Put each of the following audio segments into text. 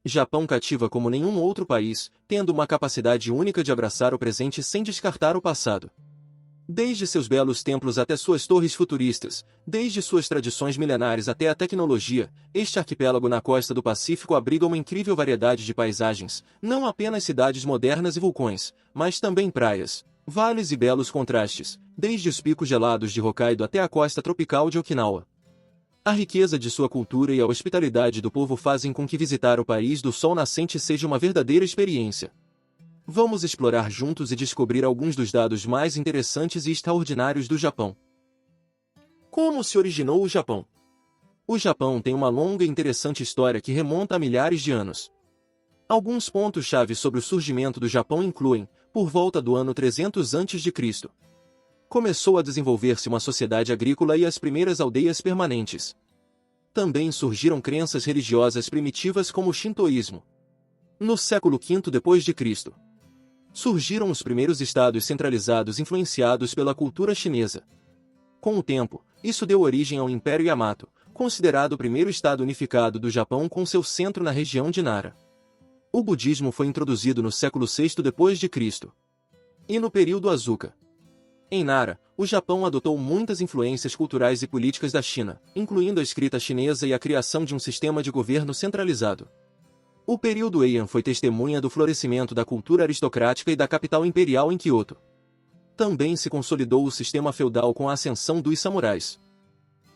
Japão cativa como nenhum outro país, tendo uma capacidade única de abraçar o presente sem descartar o passado. Desde seus belos templos até suas torres futuristas, desde suas tradições milenares até a tecnologia, este arquipélago na costa do Pacífico abriga uma incrível variedade de paisagens, não apenas cidades modernas e vulcões, mas também praias, vales e belos contrastes, desde os picos gelados de Hokkaido até a costa tropical de Okinawa. A riqueza de sua cultura e a hospitalidade do povo fazem com que visitar o país do sol nascente seja uma verdadeira experiência. Vamos explorar juntos e descobrir alguns dos dados mais interessantes e extraordinários do Japão. Como se originou o Japão? O Japão tem uma longa e interessante história que remonta a milhares de anos. Alguns pontos-chave sobre o surgimento do Japão incluem, por volta do ano 300 a.C., começou a desenvolver-se uma sociedade agrícola e as primeiras aldeias permanentes. Também surgiram crenças religiosas primitivas como o Shintoísmo. No século V d.C., surgiram os primeiros estados centralizados influenciados pela cultura chinesa. Com o tempo, isso deu origem ao Império Yamato, considerado o primeiro estado unificado do Japão com seu centro na região de Nara. O budismo foi introduzido no século VI d.C. E no período Asuka. Em Nara, o Japão adotou muitas influências culturais e políticas da China, incluindo a escrita chinesa e a criação de um sistema de governo centralizado. O período Heian foi testemunha do florescimento da cultura aristocrática e da capital imperial em Kyoto. Também se consolidou o sistema feudal com a ascensão dos samurais.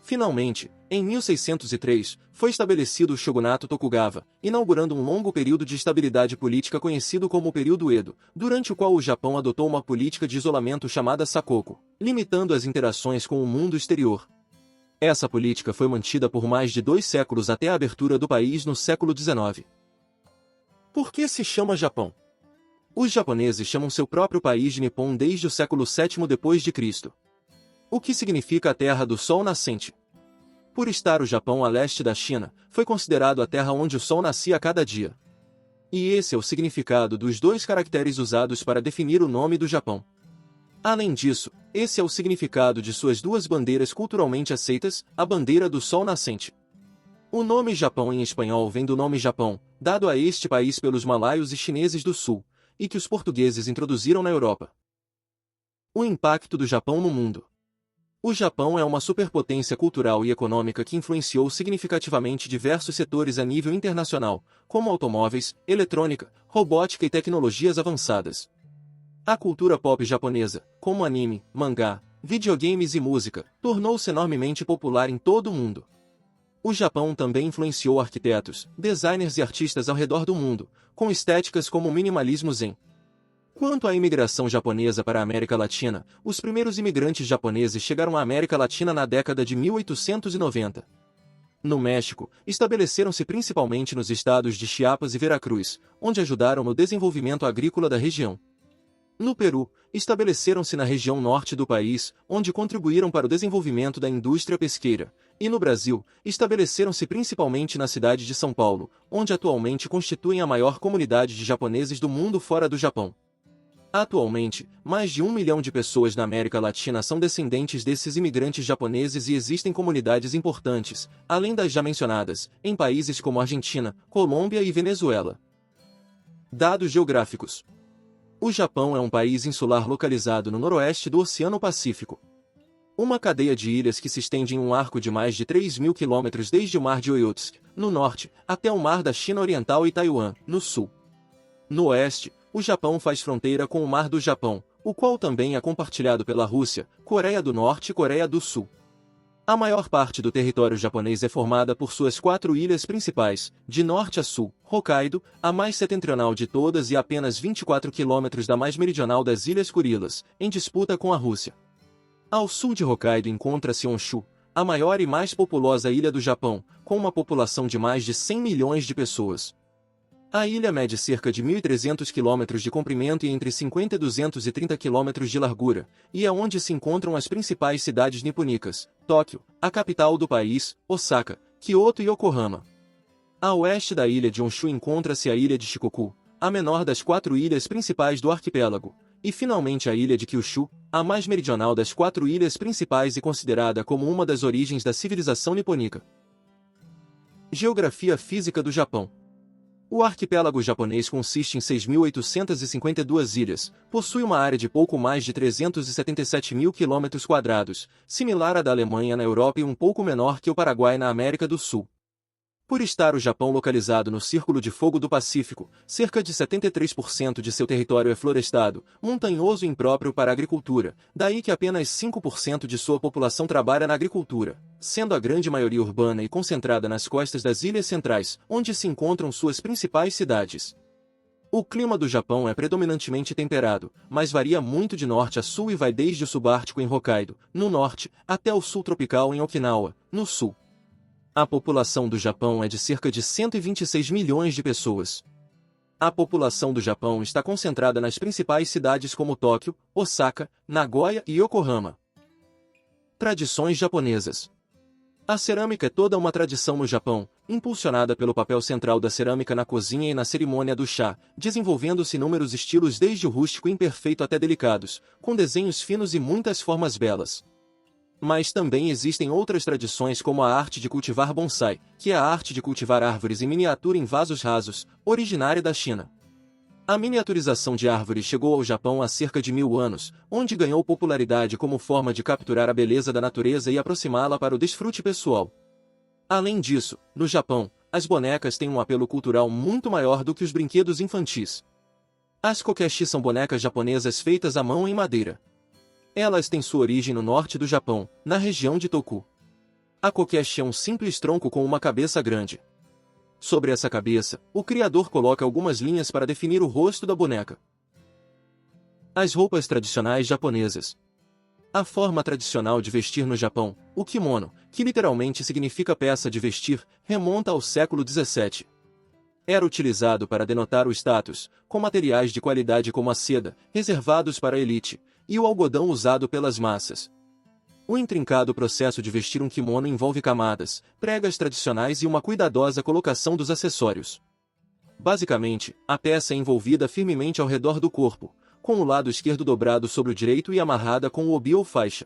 Finalmente, em 1603, foi estabelecido o shogunato Tokugawa, inaugurando um longo período de estabilidade política conhecido como o período Edo, durante o qual o Japão adotou uma política de isolamento chamada Sakoku, limitando as interações com o mundo exterior. Essa política foi mantida por mais de 2 séculos até a abertura do país no século XIX. Por que se chama Japão? Os japoneses chamam seu próprio país de Nippon desde o século VII d.C., o que significa a Terra do Sol Nascente. Por estar o Japão a leste da China, foi considerado a terra onde o sol nascia a cada dia. E esse é o significado dos 2 caracteres usados para definir o nome do Japão. Além disso, esse é o significado de suas 2 bandeiras culturalmente aceitas, a bandeira do Sol Nascente. O nome Japão em espanhol vem do nome Japão, dado a este país pelos malaios e chineses do sul, e que os portugueses introduziram na Europa. O impacto do Japão no mundo. O Japão é uma superpotência cultural e econômica que influenciou significativamente diversos setores a nível internacional, como automóveis, eletrônica, robótica e tecnologias avançadas. A cultura pop japonesa, como anime, mangá, videogames e música, tornou-se enormemente popular em todo o mundo. O Japão também influenciou arquitetos, designers e artistas ao redor do mundo, com estéticas como o minimalismo zen. Quanto à imigração japonesa para a América Latina, os primeiros imigrantes japoneses chegaram à América Latina na década de 1890. No México, estabeleceram-se principalmente nos estados de Chiapas e Veracruz, onde ajudaram no desenvolvimento agrícola da região. No Peru, estabeleceram-se na região norte do país, onde contribuíram para o desenvolvimento da indústria pesqueira, e no Brasil, estabeleceram-se principalmente na cidade de São Paulo, onde atualmente constituem a maior comunidade de japoneses do mundo fora do Japão. Atualmente, mais de 1 milhão de pessoas na América Latina são descendentes desses imigrantes japoneses e existem comunidades importantes, além das já mencionadas, em países como Argentina, Colômbia e Venezuela. Dados geográficos. O Japão é um país insular localizado no noroeste do Oceano Pacífico. Uma cadeia de ilhas que se estende em um arco de mais de 3.000 quilômetros desde o Mar de Oiotsk, no norte, até o Mar da China Oriental e Taiwan, no sul. No oeste, o Japão faz fronteira com o Mar do Japão, o qual também é compartilhado pela Rússia, Coreia do Norte e Coreia do Sul. A maior parte do território japonês é formada por suas 4 ilhas principais, de norte a sul, Hokkaido, a mais setentrional de todas e apenas 24 quilômetros da mais meridional das Ilhas Kurilas, em disputa com a Rússia. Ao sul de Hokkaido encontra-se Honshu, a maior e mais populosa ilha do Japão, com uma população de mais de 100 milhões de pessoas. A ilha mede cerca de 1.300 km de comprimento e entre 50 e 230 km de largura, e é onde se encontram as principais cidades nipônicas, Tóquio, a capital do país, Osaka, Kyoto e Yokohama. A oeste da ilha de Honshu encontra-se a ilha de Shikoku, a menor das 4 ilhas principais do arquipélago, e finalmente a ilha de Kyushu, a mais meridional das 4 ilhas principais e considerada como uma das origens da civilização nipônica. Geografia física do Japão. O arquipélago japonês consiste em 6.852 ilhas, possui uma área de pouco mais de 377 mil km², similar à da Alemanha na Europa e um pouco menor que o Paraguai na América do Sul. Por estar o Japão localizado no Círculo de Fogo do Pacífico, cerca de 73% de seu território é florestado, montanhoso e impróprio para a agricultura, daí que apenas 5% de sua população trabalha na agricultura, sendo a grande maioria urbana e concentrada nas costas das ilhas centrais, onde se encontram suas principais cidades. O clima do Japão é predominantemente temperado, mas varia muito de norte a sul e vai desde o subártico em Hokkaido, no norte, até o sul tropical em Okinawa, no sul. A população do Japão é de cerca de 126 milhões de pessoas. A população do Japão está concentrada nas principais cidades como Tóquio, Osaka, Nagoya e Yokohama. Tradições japonesas. A cerâmica é toda uma tradição no Japão, impulsionada pelo papel central da cerâmica na cozinha e na cerimônia do chá, desenvolvendo-se inúmeros estilos desde o rústico imperfeito até delicados, com desenhos finos e muitas formas belas. Mas também existem outras tradições como a arte de cultivar bonsai, que é a arte de cultivar árvores em miniatura em vasos rasos, originária da China. A miniaturização de árvores chegou ao Japão há cerca de 1000 anos, onde ganhou popularidade como forma de capturar a beleza da natureza e aproximá-la para o desfrute pessoal. Além disso, no Japão, as bonecas têm um apelo cultural muito maior do que os brinquedos infantis. As kokeshi são bonecas japonesas feitas à mão em madeira. Elas têm sua origem no norte do Japão, na região de Toku. A kokeshi é um simples tronco com uma cabeça grande. Sobre essa cabeça, o criador coloca algumas linhas para definir o rosto da boneca. As roupas tradicionais japonesas. A forma tradicional de vestir no Japão, o kimono, que literalmente significa peça de vestir, remonta ao século XVII. Era utilizado para denotar o status, com materiais de qualidade como a seda, reservados para a elite, e o algodão usado pelas massas. O intrincado processo de vestir um kimono envolve camadas, pregas tradicionais e uma cuidadosa colocação dos acessórios. Basicamente, a peça é envolvida firmemente ao redor do corpo, com o lado esquerdo dobrado sobre o direito e amarrada com o obi ou faixa.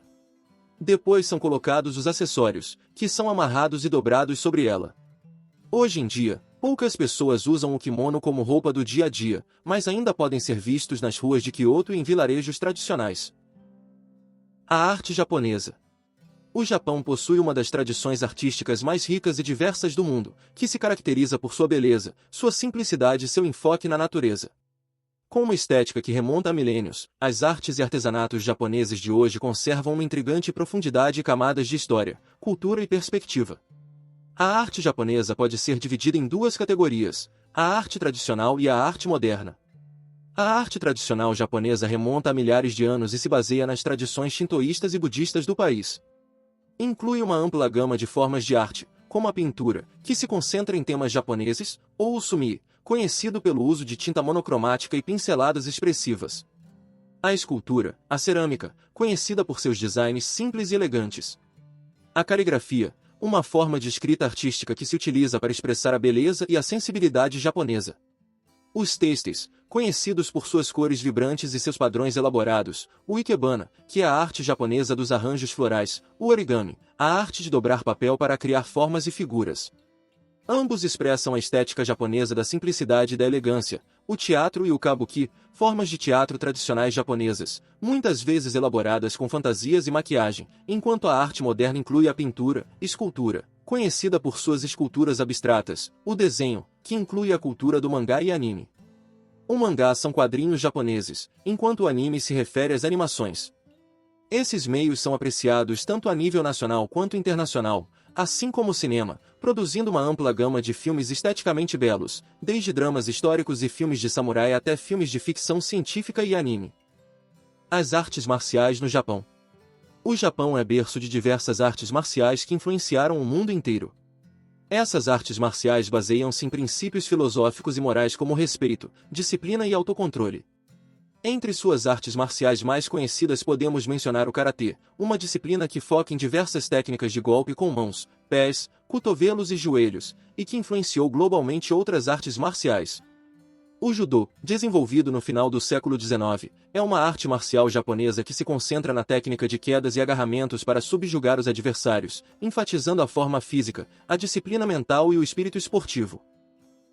Depois são colocados os acessórios, que são amarrados e dobrados sobre ela. Hoje em dia, poucas pessoas usam o kimono como roupa do dia a dia, mas ainda podem ser vistos nas ruas de Kyoto e em vilarejos tradicionais. A arte japonesa. O Japão possui uma das tradições artísticas mais ricas e diversas do mundo, que se caracteriza por sua beleza, sua simplicidade e seu enfoque na natureza. Com uma estética que remonta a milênios, as artes e artesanatos japoneses de hoje conservam uma intrigante profundidade e camadas de história, cultura e perspectiva. A arte japonesa pode ser dividida em duas categorias, a arte tradicional e a arte moderna. A arte tradicional japonesa remonta a milhares de anos e se baseia nas tradições shintoístas e budistas do país. Inclui uma ampla gama de formas de arte, como a pintura, que se concentra em temas japoneses, ou o sumi, conhecido pelo uso de tinta monocromática e pinceladas expressivas. A escultura, a cerâmica, conhecida por seus designs simples e elegantes. A caligrafia, uma forma de escrita artística que se utiliza para expressar a beleza e a sensibilidade japonesa. Os têxteis, conhecidos por suas cores vibrantes e seus padrões elaborados, o ikebana, que é a arte japonesa dos arranjos florais, o origami, a arte de dobrar papel para criar formas e figuras. Ambos expressam a estética japonesa da simplicidade e da elegância, o teatro e o kabuki, formas de teatro tradicionais japonesas, muitas vezes elaboradas com fantasias e maquiagem, enquanto a arte moderna inclui a pintura, escultura, conhecida por suas esculturas abstratas, o desenho, que inclui a cultura do mangá e anime. O mangá são quadrinhos japoneses, enquanto o anime se refere às animações. Esses meios são apreciados tanto a nível nacional quanto internacional, assim como o cinema, produzindo uma ampla gama de filmes esteticamente belos, desde dramas históricos e filmes de samurai até filmes de ficção científica e anime. As artes marciais no Japão. O Japão é berço de diversas artes marciais que influenciaram o mundo inteiro. Essas artes marciais baseiam-se em princípios filosóficos e morais como respeito, disciplina e autocontrole. Entre suas artes marciais mais conhecidas podemos mencionar o karatê, uma disciplina que foca em diversas técnicas de golpe com mãos, pés, cotovelos e joelhos, e que influenciou globalmente outras artes marciais. O judô, desenvolvido no final do século XIX, é uma arte marcial japonesa que se concentra na técnica de quedas e agarramentos para subjugar os adversários, enfatizando a forma física, a disciplina mental e o espírito esportivo.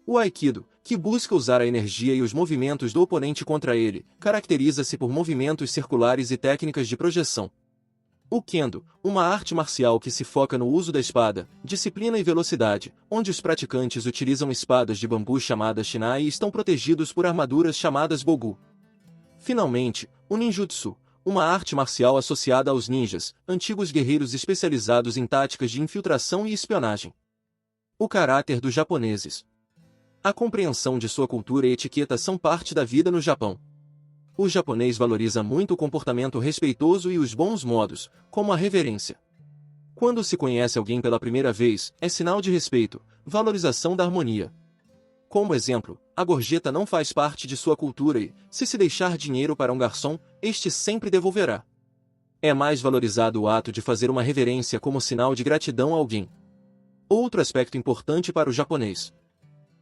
O aikido, que busca usar a energia e os movimentos do oponente contra ele, caracteriza-se por movimentos circulares e técnicas de projeção. O Kendo, uma arte marcial que se foca no uso da espada, disciplina e velocidade, onde os praticantes utilizam espadas de bambu chamadas Shinai e estão protegidos por armaduras chamadas Bogu. Finalmente, o Ninjutsu, uma arte marcial associada aos ninjas, antigos guerreiros especializados em táticas de infiltração e espionagem. O caráter dos japoneses. A compreensão de sua cultura e etiqueta são parte da vida no Japão. O japonês valoriza muito o comportamento respeitoso e os bons modos, como a reverência. Quando se conhece alguém pela primeira vez, é sinal de respeito, valorização da harmonia. Como exemplo, a gorjeta não faz parte de sua cultura e, se deixar dinheiro para um garçom, este sempre devolverá. É mais valorizado o ato de fazer uma reverência como sinal de gratidão a alguém. Outro aspecto importante para o japonês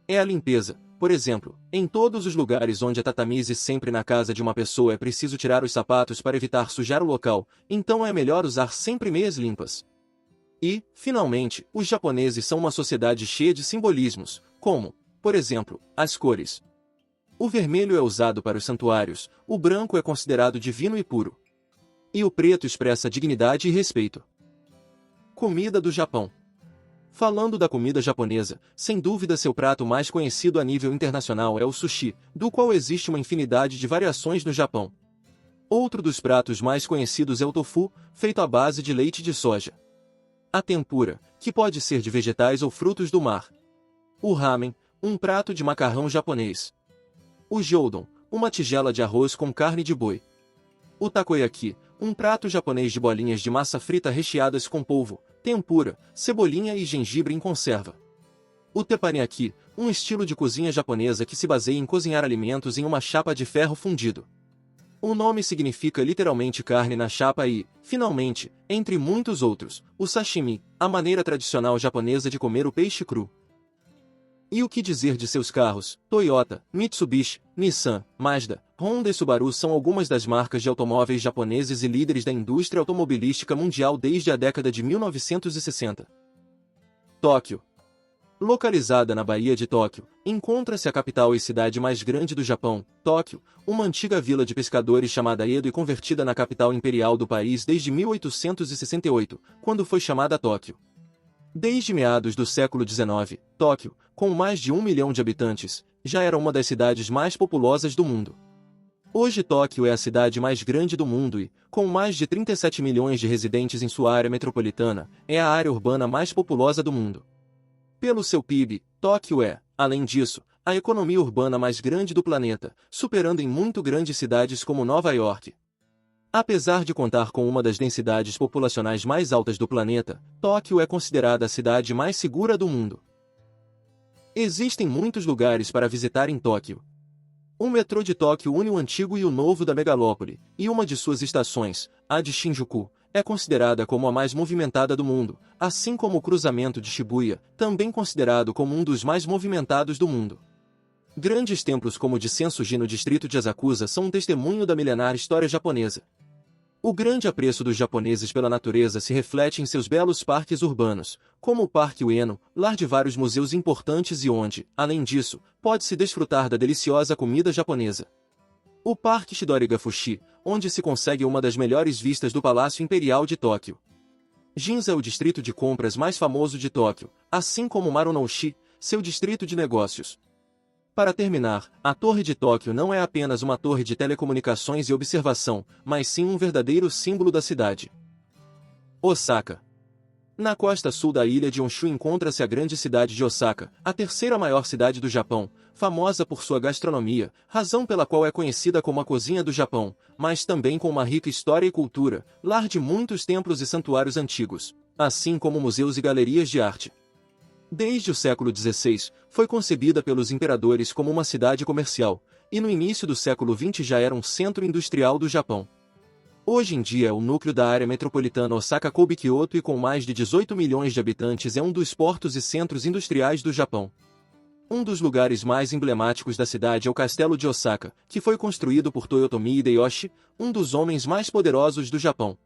é a limpeza. Por exemplo, em todos os lugares onde há tatamis e sempre na casa de uma pessoa é preciso tirar os sapatos para evitar sujar o local, então é melhor usar sempre meias limpas. E, finalmente, os japoneses são uma sociedade cheia de simbolismos, como, por exemplo, as cores. O vermelho é usado para os santuários, o branco é considerado divino e puro. E o preto expressa dignidade e respeito. Comida do Japão. Falando da comida japonesa, sem dúvida seu prato mais conhecido a nível internacional é o sushi, do qual existe uma infinidade de variações no Japão. Outro dos pratos mais conhecidos é o tofu, feito à base de leite de soja. A tempura, que pode ser de vegetais ou frutos do mar. O ramen, um prato de macarrão japonês. O gyudon, uma tigela de arroz com carne de boi. O takoyaki, um prato japonês de bolinhas de massa frita recheadas com polvo, tempura, cebolinha e gengibre em conserva. O teppanyaki, um estilo de cozinha japonesa que se baseia em cozinhar alimentos em uma chapa de ferro fundido. O nome significa literalmente carne na chapa e, finalmente, entre muitos outros, o sashimi, a maneira tradicional japonesa de comer o peixe cru. E o que dizer de seus carros? Toyota, Mitsubishi, Nissan, Mazda, Honda e Subaru são algumas das marcas de automóveis japoneses e líderes da indústria automobilística mundial desde a década de 1960. Tóquio. Localizada na Baía de Tóquio, encontra-se a capital e cidade mais grande do Japão, Tóquio, uma antiga vila de pescadores chamada Edo e convertida na capital imperial do país desde 1868, quando foi chamada Tóquio. Desde meados do século XIX, Tóquio, com mais de 1 milhão de habitantes, já era uma das cidades mais populosas do mundo. Hoje Tóquio é a cidade mais grande do mundo e, com mais de 37 milhões de residentes em sua área metropolitana, é a área urbana mais populosa do mundo. Pelo seu PIB, Tóquio é, além disso, a economia urbana mais grande do planeta, superando em muito grandes cidades como Nova York. Apesar de contar com uma das densidades populacionais mais altas do planeta, Tóquio é considerada a cidade mais segura do mundo. Existem muitos lugares para visitar em Tóquio. O metrô de Tóquio une o antigo e o novo da megalópole, e uma de suas estações, a de Shinjuku, é considerada como a mais movimentada do mundo, assim como o cruzamento de Shibuya, também considerado como um dos mais movimentados do mundo. Grandes templos como o de Sensoji no distrito de Asakusa são um testemunho da milenar história japonesa. O grande apreço dos japoneses pela natureza se reflete em seus belos parques urbanos, como o Parque Ueno, lar de vários museus importantes e onde, além disso, pode-se desfrutar da deliciosa comida japonesa. O Parque Shidorigafushi, onde se consegue uma das melhores vistas do Palácio Imperial de Tóquio. Ginza é o distrito de compras mais famoso de Tóquio, assim como Marunouchi, seu distrito de negócios. Para terminar, a Torre de Tóquio não é apenas uma torre de telecomunicações e observação, mas sim um verdadeiro símbolo da cidade. Osaka. Na costa sul da ilha de Honshu encontra-se a grande cidade de Osaka, a terceira maior cidade do Japão, famosa por sua gastronomia, razão pela qual é conhecida como a cozinha do Japão, mas também com uma rica história e cultura, lar de muitos templos e santuários antigos, assim como museus e galerias de arte. Desde o século XVI, foi concebida pelos imperadores como uma cidade comercial, e no início do século XX já era um centro industrial do Japão. Hoje em dia é o núcleo da área metropolitana Osaka-Kobe-Kyoto e com mais de 18 milhões de habitantes é um dos portos e centros industriais do Japão. Um dos lugares mais emblemáticos da cidade é o Castelo de Osaka, que foi construído por Toyotomi Hideyoshi, um dos homens mais poderosos do Japão.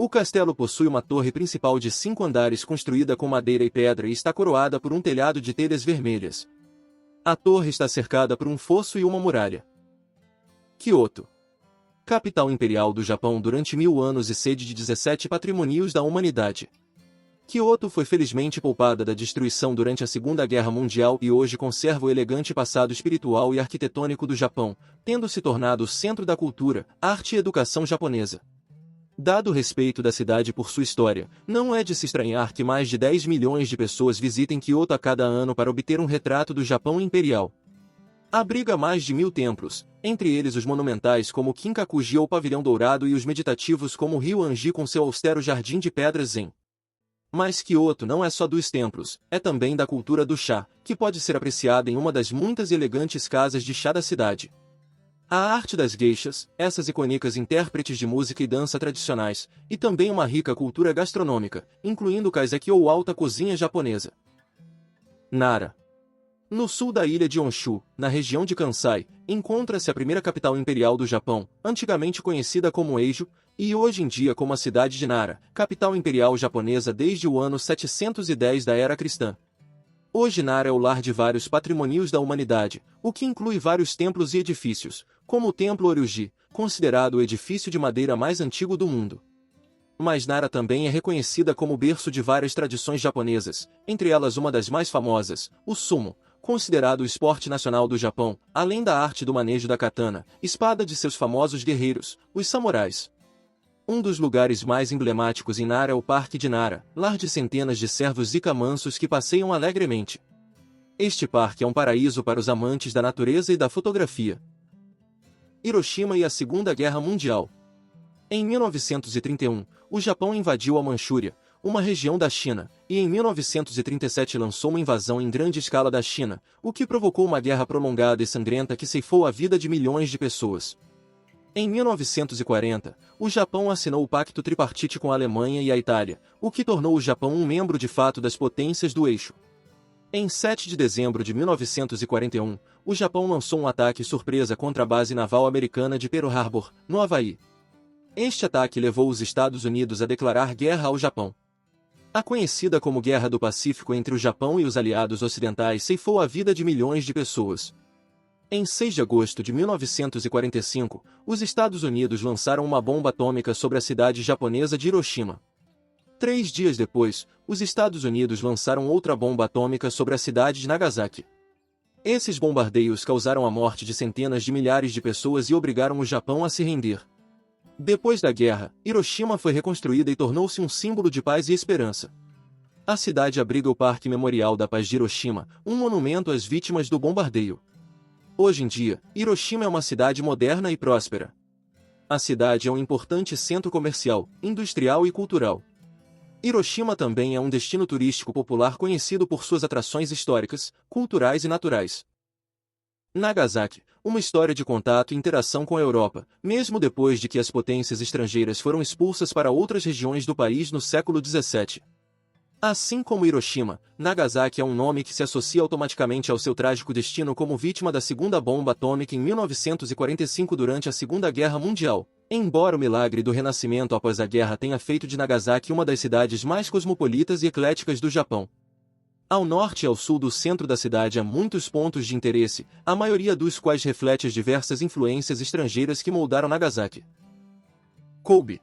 O castelo possui uma torre principal de 5 andares construída com madeira e pedra e está coroada por um telhado de telhas vermelhas. A torre está cercada por um fosso e uma muralha. Kyoto. Capital imperial do Japão durante 1000 anos e sede de 17 patrimônios da humanidade. Kyoto foi felizmente poupada da destruição durante a Segunda Guerra Mundial e hoje conserva o elegante passado espiritual e arquitetônico do Japão, tendo se tornado o centro da cultura, arte e educação japonesa. Dado o respeito da cidade por sua história, não é de se estranhar que mais de 10 milhões de pessoas visitem Kyoto a cada ano para obter um retrato do Japão imperial. Abriga mais de 1000 templos, entre eles os monumentais como o Kinkakuji ou Pavilhão Dourado e os meditativos como o Ryoanji com seu austero jardim de pedras zen. Mas Kyoto não é só dos templos, é também da cultura do chá, que pode ser apreciada em uma das muitas e elegantes casas de chá da cidade. A arte das geishas, essas icônicas intérpretes de música e dança tradicionais, e também uma rica cultura gastronômica, incluindo kaiseki ou alta cozinha japonesa. Nara. No sul da ilha de Honshu, na região de Kansai, encontra-se a primeira capital imperial do Japão, antigamente conhecida como Eijo, e hoje em dia como a cidade de Nara, capital imperial japonesa desde o ano 710 da era cristã. Hoje Nara é o lar de vários patrimônios da humanidade, o que inclui vários templos e edifícios, como o Templo Oryoji, considerado o edifício de madeira mais antigo do mundo. Mas Nara também é reconhecida como berço de várias tradições japonesas, entre elas uma das mais famosas, o sumo, considerado o esporte nacional do Japão, além da arte do manejo da katana, espada de seus famosos guerreiros, os samurais. Um dos lugares mais emblemáticos em Nara é o Parque de Nara, lar de centenas de cervos zika mansos que passeiam alegremente. Este parque é um paraíso para os amantes da natureza e da fotografia. Hiroshima e a Segunda Guerra Mundial. Em 1931, o Japão invadiu a Manchúria, uma região da China, e em 1937 lançou uma invasão em grande escala da China, o que provocou uma guerra prolongada e sangrenta que ceifou a vida de milhões de pessoas. Em 1940, o Japão assinou o Pacto Tripartite com a Alemanha e a Itália, o que tornou o Japão um membro de fato das potências do eixo. Em 7 de dezembro de 1941, o Japão lançou um ataque surpresa contra a base naval americana de Pearl Harbor, no Havaí. Este ataque levou os Estados Unidos a declarar guerra ao Japão. A conhecida como Guerra do Pacífico entre o Japão e os aliados ocidentais ceifou a vida de milhões de pessoas. Em 6 de agosto de 1945, os Estados Unidos lançaram uma bomba atômica sobre a cidade japonesa de Hiroshima. 3 dias depois, os Estados Unidos lançaram outra bomba atômica sobre a cidade de Nagasaki. Esses bombardeios causaram a morte de centenas de milhares de pessoas e obrigaram o Japão a se render. Depois da guerra, Hiroshima foi reconstruída e tornou-se um símbolo de paz e esperança. A cidade abriga o Parque Memorial da Paz de Hiroshima, um monumento às vítimas do bombardeio. Hoje em dia, Hiroshima é uma cidade moderna e próspera. A cidade é um importante centro comercial, industrial e cultural. Hiroshima também é um destino turístico popular conhecido por suas atrações históricas, culturais e naturais. Nagasaki, uma história de contato e interação com a Europa, mesmo depois de que as potências estrangeiras foram expulsas para outras regiões do país no século XVII. Assim como Hiroshima, Nagasaki é um nome que se associa automaticamente ao seu trágico destino como vítima da segunda bomba atômica em 1945 durante a Segunda Guerra Mundial. Embora o milagre do renascimento após a guerra tenha feito de Nagasaki uma das cidades mais cosmopolitas e ecléticas do Japão. Ao norte e ao sul do centro da cidade há muitos pontos de interesse, a maioria dos quais reflete as diversas influências estrangeiras que moldaram Nagasaki. Kobe.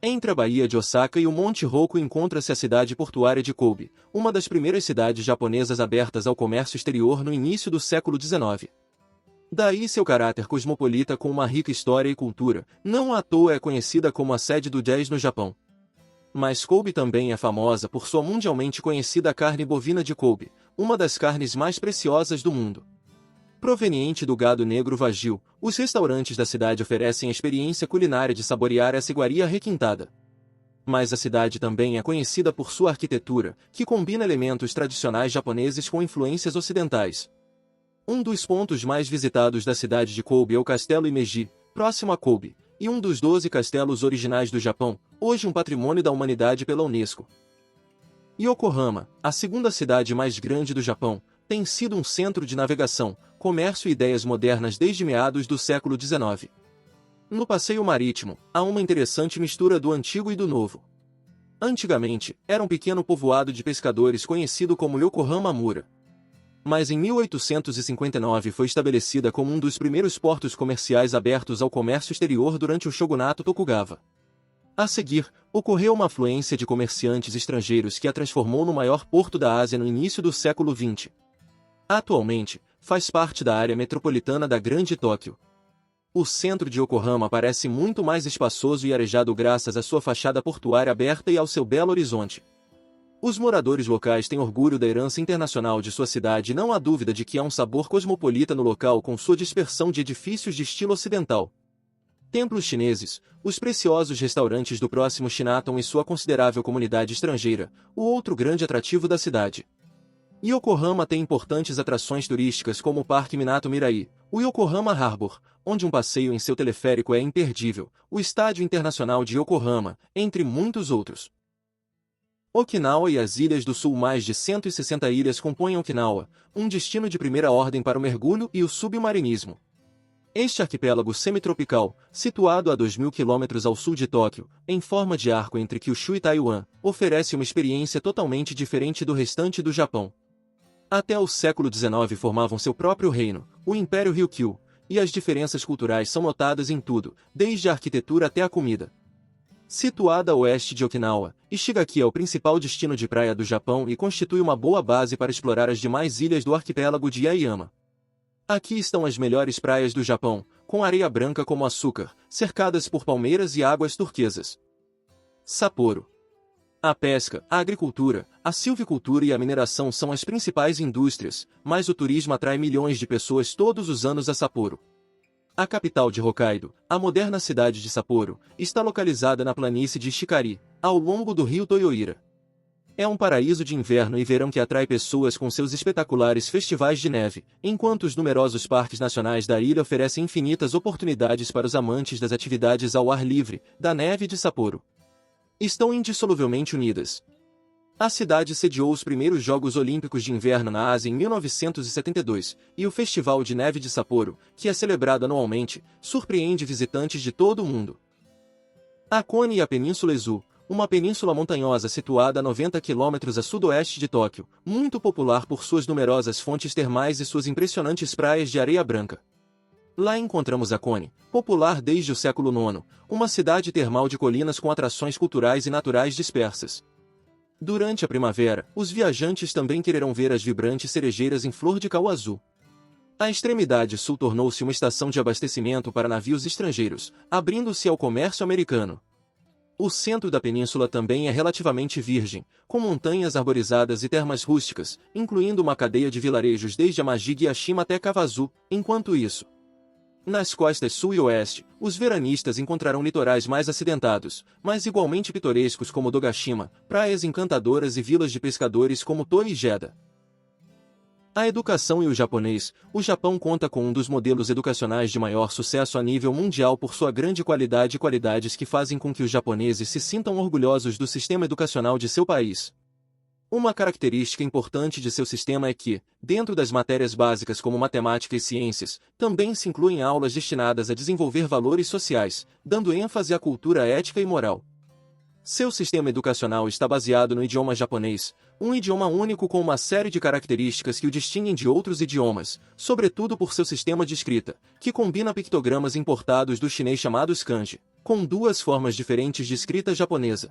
Entre a Baía de Osaka e o Monte Hoku encontra-se a cidade portuária de Kobe, uma das primeiras cidades japonesas abertas ao comércio exterior no início do século XIX. Daí seu caráter cosmopolita com uma rica história e cultura, não à toa é conhecida como a sede do jazz no Japão. Mas Kobe também é famosa por sua mundialmente conhecida carne bovina de Kobe, uma das carnes mais preciosas do mundo. Proveniente do gado negro Wagyu, os restaurantes da cidade oferecem a experiência culinária de saborear essa iguaria requintada. Mas a cidade também é conhecida por sua arquitetura, que combina elementos tradicionais japoneses com influências ocidentais. Um dos pontos mais visitados da cidade de Kobe é o Castelo Imeji, próximo a Kobe, e um dos 12 castelos originais do Japão, hoje um patrimônio da humanidade pela Unesco. Yokohama, a segunda cidade mais grande do Japão, tem sido um centro de navegação, comércio e ideias modernas desde meados do século XIX. No passeio marítimo, há uma interessante mistura do antigo e do novo. Antigamente, era um pequeno povoado de pescadores conhecido como Yokohama Mura. Mas em 1859 foi estabelecida como um dos primeiros portos comerciais abertos ao comércio exterior durante o shogunato Tokugawa. A seguir, ocorreu uma afluência de comerciantes estrangeiros que a transformou no maior porto da Ásia no início do século XX. Atualmente, faz parte da área metropolitana da Grande Tóquio. O centro de Yokohama parece muito mais espaçoso e arejado graças à sua fachada portuária aberta e ao seu belo horizonte. Os moradores locais têm orgulho da herança internacional de sua cidade e não há dúvida de que há um sabor cosmopolita no local com sua dispersão de edifícios de estilo ocidental. Templos chineses, os preciosos restaurantes do próximo Chinatown e sua considerável comunidade estrangeira, o outro grande atrativo da cidade. Yokohama tem importantes atrações turísticas como o Parque Minato Mirai, o Yokohama Harbor, onde um passeio em seu teleférico é imperdível, o Estádio Internacional de Yokohama, entre muitos outros. Okinawa e as Ilhas do Sul. Mais de 160 ilhas compõem Okinawa, um destino de primeira ordem para o mergulho e o submarinismo. Este arquipélago semitropical, situado a 2.000 km ao sul de Tóquio, em forma de arco entre Kyushu e Taiwan, oferece uma experiência totalmente diferente do restante do Japão. Até o século XIX formavam seu próprio reino, o Império Ryukyu, e as diferenças culturais são notadas em tudo, desde a arquitetura até a comida. Situada a oeste de Okinawa, Ishigaki é o principal destino de praia do Japão e constitui uma boa base para explorar as demais ilhas do arquipélago de Yaeyama. Aqui estão as melhores praias do Japão, com areia branca como açúcar, cercadas por palmeiras e águas turquesas. Sapporo. A pesca, a agricultura, a silvicultura e a mineração são as principais indústrias, mas o turismo atrai milhões de pessoas todos os anos a Sapporo. A capital de Hokkaido, a moderna cidade de Sapporo, está localizada na planície de Ishikari, ao longo do rio Toyoira. É um paraíso de inverno e verão que atrai pessoas com seus espetaculares festivais de neve, enquanto os numerosos parques nacionais da ilha oferecem infinitas oportunidades para os amantes das atividades ao ar livre, da neve de Sapporo. Estão indissoluvelmente unidas. A cidade sediou os primeiros Jogos Olímpicos de Inverno na Ásia em 1972, e o Festival de Neve de Sapporo, que é celebrado anualmente, surpreende visitantes de todo o mundo. A Kone e a Península Ezu, uma península montanhosa situada a 90 km a sudoeste de Tóquio, muito popular por suas numerosas fontes termais e suas impressionantes praias de areia branca. Lá encontramos a Kone, popular desde o século IX, uma cidade termal de colinas com atrações culturais e naturais dispersas. Durante a primavera, os viajantes também quererão ver as vibrantes cerejeiras em flor de cauazu. A extremidade sul tornou-se uma estação de abastecimento para navios estrangeiros, abrindo-se ao comércio americano. O centro da península também é relativamente virgem, com montanhas arborizadas e termas rústicas, incluindo uma cadeia de vilarejos desde Amagi Yashima até Kawazu. Enquanto isso, nas costas sul e oeste, os veranistas encontrarão litorais mais acidentados, mas igualmente pitorescos como Dogashima, praias encantadoras e vilas de pescadores como Toi e Jeddah. A educação e o japonês. O Japão conta com um dos modelos educacionais de maior sucesso a nível mundial por sua grande qualidade e qualidades que fazem com que os japoneses se sintam orgulhosos do sistema educacional de seu país. Uma característica importante de seu sistema é que, dentro das matérias básicas como matemática e ciências, também se incluem aulas destinadas a desenvolver valores sociais, dando ênfase à cultura ética e moral. Seu sistema educacional está baseado no idioma japonês, um idioma único com uma série de características que o distinguem de outros idiomas, sobretudo por seu sistema de escrita, que combina pictogramas importados do chinês chamados kanji, com duas formas diferentes de escrita japonesa.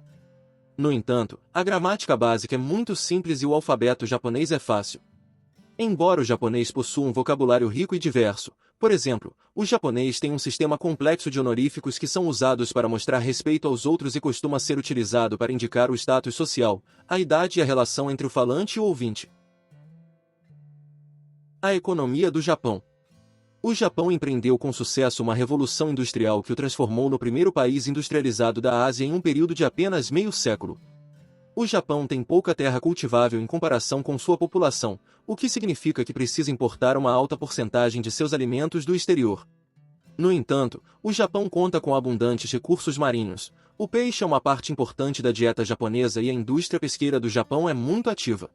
No entanto, a gramática básica é muito simples e o alfabeto japonês é fácil. Embora o japonês possua um vocabulário rico e diverso, por exemplo, o japonês tem um sistema complexo de honoríficos que são usados para mostrar respeito aos outros e costuma ser utilizado para indicar o status social, a idade e a relação entre o falante e o ouvinte. A economia do Japão. O Japão empreendeu com sucesso uma revolução industrial que o transformou no primeiro país industrializado da Ásia em um período de apenas meio século. O Japão tem pouca terra cultivável em comparação com sua população, o que significa que precisa importar uma alta porcentagem de seus alimentos do exterior. No entanto, o Japão conta com abundantes recursos marinhos. O peixe é uma parte importante da dieta japonesa e a indústria pesqueira do Japão é muito ativa.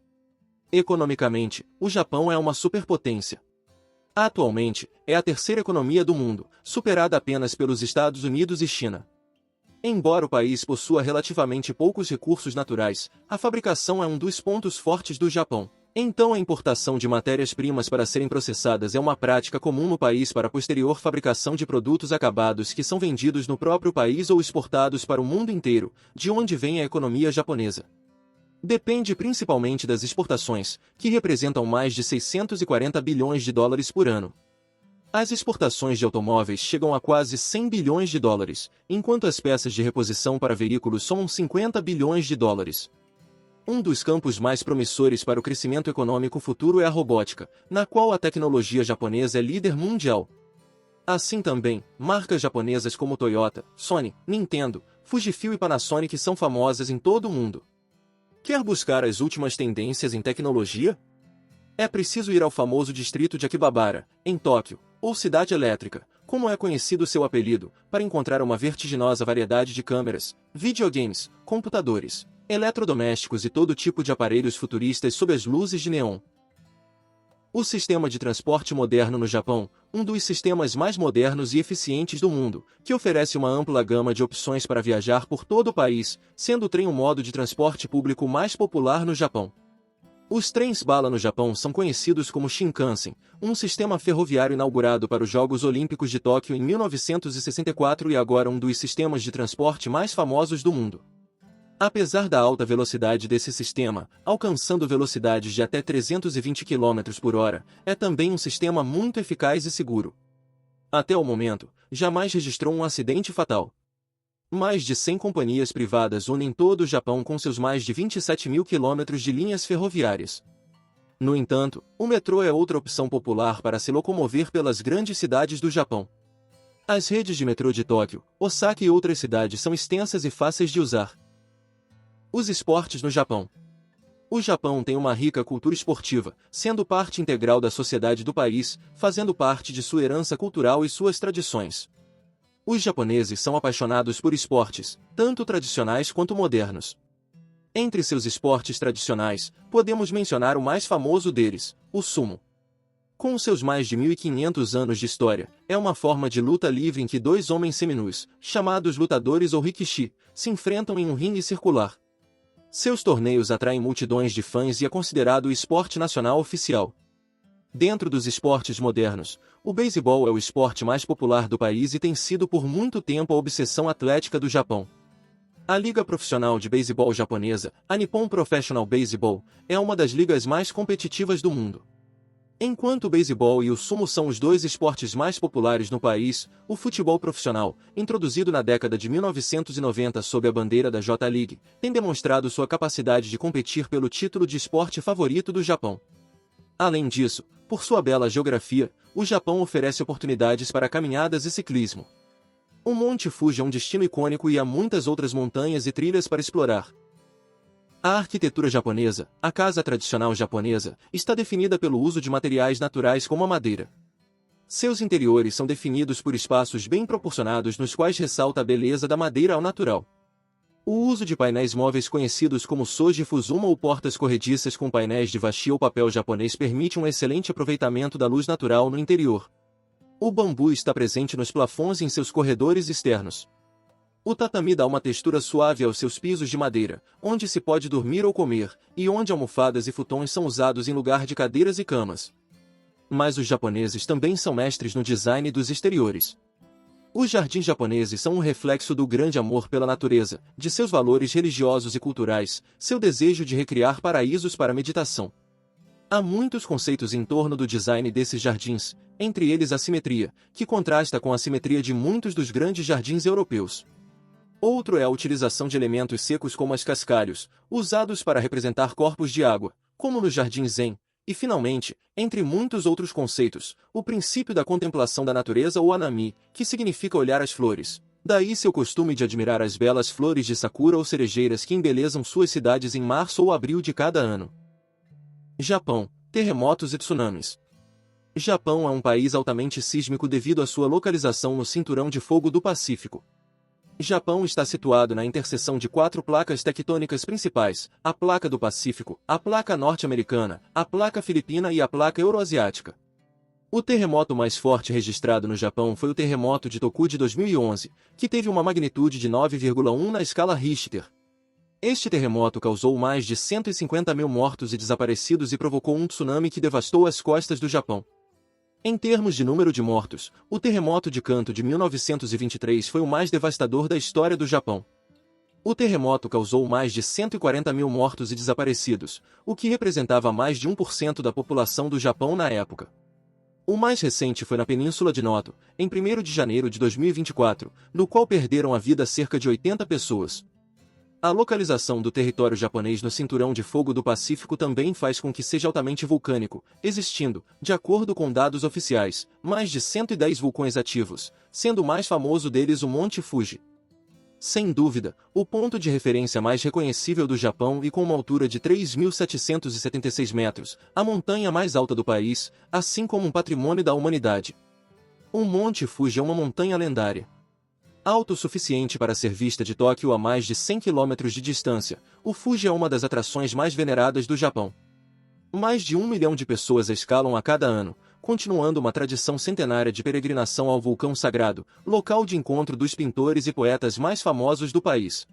Economicamente, o Japão é uma superpotência. Atualmente, é a terceira economia do mundo, superada apenas pelos Estados Unidos e China. Embora o país possua relativamente poucos recursos naturais, a fabricação é um dos pontos fortes do Japão. Então a importação de matérias-primas para serem processadas é uma prática comum no país para a posterior fabricação de produtos acabados que são vendidos no próprio país ou exportados para o mundo inteiro, de onde vem a economia japonesa. Depende principalmente das exportações, que representam mais de 640 bilhões de dólares por ano. As exportações de automóveis chegam a quase 100 bilhões de dólares, enquanto as peças de reposição para veículos somam 50 bilhões de dólares. Um dos campos mais promissores para o crescimento econômico futuro é a robótica, na qual a tecnologia japonesa é líder mundial. Assim também, marcas japonesas como Toyota, Sony, Nintendo, Fujifilm e Panasonic são famosas em todo o mundo. Quer buscar as últimas tendências em tecnologia? É preciso ir ao famoso distrito de Akihabara, em Tóquio, ou Cidade Elétrica, como é conhecido seu apelido, para encontrar uma vertiginosa variedade de câmeras, videogames, computadores, eletrodomésticos e todo tipo de aparelhos futuristas sob as luzes de neon. O sistema de transporte moderno no Japão, um dos sistemas mais modernos e eficientes do mundo, que oferece uma ampla gama de opções para viajar por todo o país, sendo o trem o modo de transporte público mais popular no Japão. Os trens-bala no Japão são conhecidos como Shinkansen, um sistema ferroviário inaugurado para os Jogos Olímpicos de Tóquio em 1964 e agora um dos sistemas de transporte mais famosos do mundo. Apesar da alta velocidade desse sistema, alcançando velocidades de até 320 km por hora, é também um sistema muito eficaz e seguro. Até o momento, jamais registrou um acidente fatal. Mais de 100 companhias privadas unem todo o Japão com seus mais de 27 mil quilômetros de linhas ferroviárias. No entanto, o metrô é outra opção popular para se locomover pelas grandes cidades do Japão. As redes de metrô de Tóquio, Osaka e outras cidades são extensas e fáceis de usar. Os esportes no Japão. O Japão tem uma rica cultura esportiva, sendo parte integral da sociedade do país, fazendo parte de sua herança cultural e suas tradições. Os japoneses são apaixonados por esportes, tanto tradicionais quanto modernos. Entre seus esportes tradicionais, podemos mencionar o mais famoso deles, o sumo. Com seus mais de 1.500 anos de história, é uma forma de luta livre em que dois homens seminus, chamados lutadores ou rikishi, se enfrentam em um ringue circular. Seus torneios atraem multidões de fãs e é considerado o esporte nacional oficial. Dentro dos esportes modernos, o beisebol é o esporte mais popular do país e tem sido por muito tempo a obsessão atlética do Japão. A liga profissional de beisebol japonesa, a Nippon Professional Baseball, é uma das ligas mais competitivas do mundo. Enquanto o beisebol e o sumo são os dois esportes mais populares no país, o futebol profissional, introduzido na década de 1990 sob a bandeira da J-League, tem demonstrado sua capacidade de competir pelo título de esporte favorito do Japão. Além disso, por sua bela geografia, o Japão oferece oportunidades para caminhadas e ciclismo. O Monte Fuji é um destino icônico e há muitas outras montanhas e trilhas para explorar. A arquitetura japonesa, a casa tradicional japonesa, está definida pelo uso de materiais naturais como a madeira. Seus interiores são definidos por espaços bem proporcionados nos quais ressalta a beleza da madeira ao natural. O uso de painéis móveis conhecidos como soji fusuma ou portas corrediças com painéis de washi ou papel japonês permite um excelente aproveitamento da luz natural no interior. O bambu está presente nos plafons e em seus corredores externos. O tatami dá uma textura suave aos seus pisos de madeira, onde se pode dormir ou comer, e onde almofadas e futões são usados em lugar de cadeiras e camas. Mas os japoneses também são mestres no design dos exteriores. Os jardins japoneses são um reflexo do grande amor pela natureza, de seus valores religiosos e culturais, seu desejo de recriar paraísos para meditação. Há muitos conceitos em torno do design desses jardins, entre eles a simetria, que contrasta com a simetria de muitos dos grandes jardins europeus. Outro é a utilização de elementos secos como as cascalhos, usados para representar corpos de água, como nos jardins zen, e finalmente, entre muitos outros conceitos, o princípio da contemplação da natureza ou anami, que significa olhar as flores. Daí seu costume de admirar as belas flores de sakura ou cerejeiras que embelezam suas cidades em março ou abril de cada ano. Japão, terremotos e tsunamis. Japão é um país altamente sísmico devido à sua localização no Cinturão de Fogo do Pacífico. Japão está situado na interseção de 4 placas tectônicas principais, a placa do Pacífico, a placa norte-americana, a placa filipina e a placa euroasiática. O terremoto mais forte registrado no Japão foi o terremoto de Toku de 2011, que teve uma magnitude de 9,1 na escala Richter. Este terremoto causou mais de 150 mil mortos e desaparecidos e provocou um tsunami que devastou as costas do Japão. Em termos de número de mortos, o terremoto de Kanto de 1923 foi o mais devastador da história do Japão. O terremoto causou mais de 140 mil mortos e desaparecidos, o que representava mais de 1% da população do Japão na época. O mais recente foi na Península de Noto, em 1º de janeiro de 2024, no qual perderam a vida cerca de 80 pessoas. A localização do território japonês no Cinturão de Fogo do Pacífico também faz com que seja altamente vulcânico, existindo, de acordo com dados oficiais, mais de 110 vulcões ativos, sendo o mais famoso deles o Monte Fuji. Sem dúvida, o ponto de referência mais reconhecível do Japão e com uma altura de 3.776 metros, a montanha mais alta do país, assim como um patrimônio da humanidade. O Monte Fuji é uma montanha lendária. Alto o suficiente para ser vista de Tóquio a mais de 100 km de distância, o Fuji é uma das atrações mais veneradas do Japão. Mais de 1 milhão de pessoas a escalam a cada ano, continuando uma tradição centenária de peregrinação ao vulcão sagrado, local de encontro dos pintores e poetas mais famosos do país.